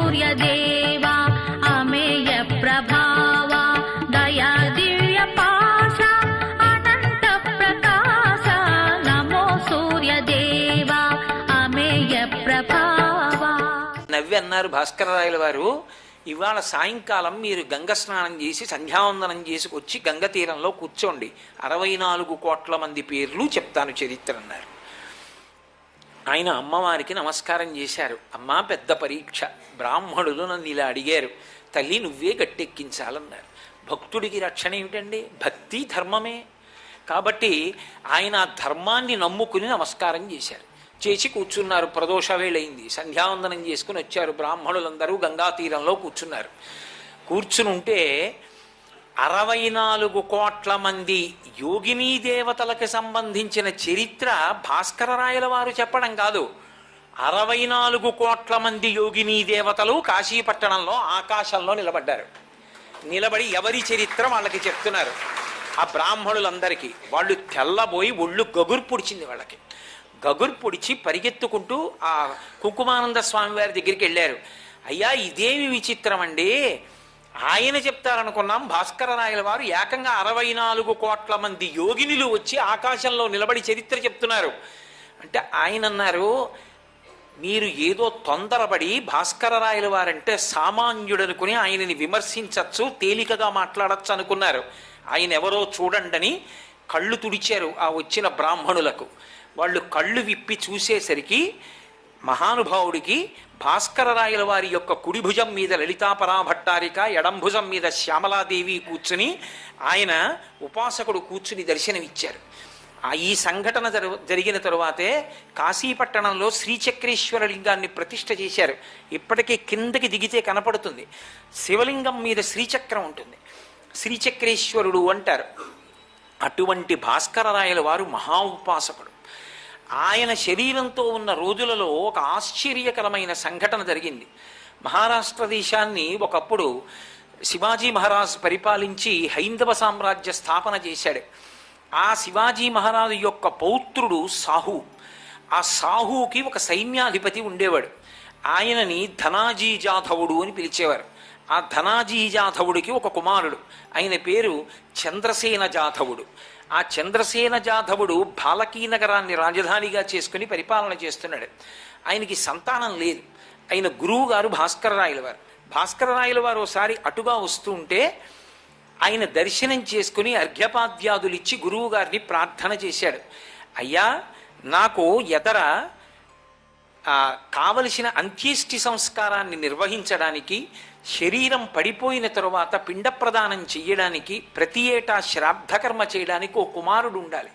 సూర్యదేవా అమేయ ప్రభావ దయా దివ్య పాశ అనంత ప్రకాశ నమో సూర్యదేవా అమేయ ప్రభావ. నవ్వి అన్నారు భాస్కరరాయల వారు, ఇవాళ సాయంకాలం మీరు గంగ స్నానం చేసి సంధ్యావందనం చేసుకొచ్చి గంగ తీరంలో కూర్చోండి, 64 కోట్ల మంది పేర్లు చెప్తాను చరిత్ర అన్నారు. ఆయన అమ్మవారికి నమస్కారం చేశారు. అమ్మా, పెద్ద పరీక్ష, బ్రాహ్మణులు నన్ను ఇలా అడిగారు, తల్లి నువ్వే గట్టెక్కించాలన్నారు. భక్తుడికి రక్షణ ఏమిటండి? భక్తి ధర్మమే. కాబట్టి ఆయన ధర్మాన్ని నమ్ముకుని నమస్కారం చేశారు. చేసి కూర్చున్నారు. ప్రదోష వేళయింది, సంధ్యావందనం చేసుకుని వచ్చారు. బ్రాహ్మణులందరూ గంగా తీరంలో కూర్చున్నారు. కూర్చుని ఉంటే 64 కోట్ల మంది యోగినీ దేవతలకు సంబంధించిన చరిత్ర భాస్కరరాయల వారు చెప్పడం కాదు, 64 కోట్ల మంది యోగినీ దేవతలు కాశీపట్టణంలో ఆకాశంలో నిలబడ్డారు. నిలబడి ఎవరి చరిత్ర వాళ్ళకి చెప్తున్నారు. ఆ బ్రాహ్మణులందరికీ వాళ్ళు తెల్లబోయి ఒళ్ళు గగురు పొడిచింది. వాళ్ళకి గగురు పొడిచి పరిగెత్తుకుంటూ ఆ కుంకుమానంద స్వామి వారి దగ్గరికి వెళ్ళారు. అయ్యా, ఇదేమి విచిత్రం అండి, ఆయన చెప్తారనుకున్నాం, భాస్కరరాయల వారు ఏకంగా 64 కోట్ల మంది యోగినులు వచ్చి ఆకాశంలో నిలబడి చరిత్ర చెప్తున్నారు అంటే ఆయన అన్నారు, మీరు ఏదో తొందరపడి భాస్కరరాయల వారంటే సామాన్యుడనుకుని ఆయనని విమర్శించచ్చు, తేలికగా మాట్లాడచ్చు అనుకున్నారు. ఆయన ఎవరో చూడండి కళ్ళు తుడిచారు ఆ వచ్చిన బ్రాహ్మణులకు. వాళ్ళు కళ్ళు విప్పి చూసేసరికి మహానుభావుడికి భాస్కరరాయల వారి యొక్క కుడి భుజం మీద లలితాపరాభట్టారిక, ఎడం భుజం మీద శ్యామలాదేవి కూర్చుని, ఆయన ఉపాసకుడు కూర్చుని దర్శనమిచ్చారు. ఈ సంఘటన జరిగిన తరువాతే కాశీపట్టణంలో శ్రీచక్రేశ్వర లింగాన్ని ప్రతిష్ఠ చేశారు. ఇప్పటికీ కిందకి దిగితే కనపడుతుంది. శివలింగం మీద శ్రీచక్రం ఉంటుంది, శ్రీచక్రేశ్వరుడు అంటారు. అటువంటి భాస్కరరాయల వారు మహా ఉపాసకుడు. ఆయన శరీరంతో ఉన్న రోజులలో ఒక ఆశ్చర్యకరమైన సంఘటన జరిగింది. మహారాష్ట్ర దేశాన్ని ఒకప్పుడు శివాజీ మహారాజ్ పరిపాలించి హైందవ సామ్రాజ్య స్థాపన చేశాడు. ఆ శివాజీ మహారాజు యొక్క పౌత్రుడు సాహు. ఆ సాహుకి ఒక సైన్యాధిపతి ఉండేవాడు. ఆయనని ధనాజీ జాధవుడు అని పిలిచేవారు. ఆ ధనాజీ జాధవుడికి ఒక కుమారుడు, ఆయన పేరు చంద్రసేన జాధవుడు. ఆ చంద్రసేన జాధవుడు బాలకీ నగరాన్ని రాజధానిగా చేసుకుని పరిపాలన చేస్తున్నాడు. ఆయనకి సంతానం లేదు. ఆయన గురువు గారు భాస్కరరాయల వారు. భాస్కరరాయల వారు ఒకసారి అటుగా వస్తూ ఉంటే ఆయన దర్శనం చేసుకుని అర్ఘ్యపాద్యాదులిచ్చి గురువు గారిని ప్రార్థన చేశాడు. అయ్యా, నాకు ఎదర కావలసిన అంత్యేష్టి సంస్కారాన్ని నిర్వహించడానికి, శరీరం పడిపోయిన తరువాత పిండ ప్రదానం చెయ్యడానికి, ప్రతి ఏటా శ్రాద్ధకర్మ చేయడానికి ఓ కుమారుడు ఉండాలి.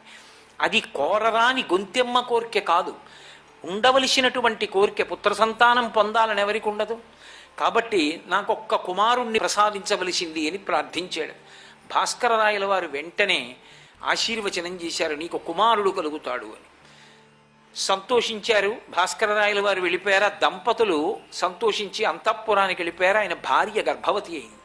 అది కోరరాని గొంతెమ్మ కోరిక కాదు, ఉండవలసినటువంటి కోరిక. పుత్ర సంతానం పొందాలని ఎవరికి ఉండదు. కాబట్టి నాకు ఒక్క కుమారుణ్ణి ప్రసాదించవలసింది అని ప్రార్థించాడు. భాస్కరరాయల వారు వెంటనే ఆశీర్వచనం చేశారు, నీకు కుమారుడు కలుగుతాడు అని. సంతోషించారు. భాస్కరరాయల వారు వెళ్ళిపోయారు. దంపతులు సంతోషించి అంతఃపురానికి వెళ్ళిపోయారు. ఆయన భార్య గర్భవతి అయింది.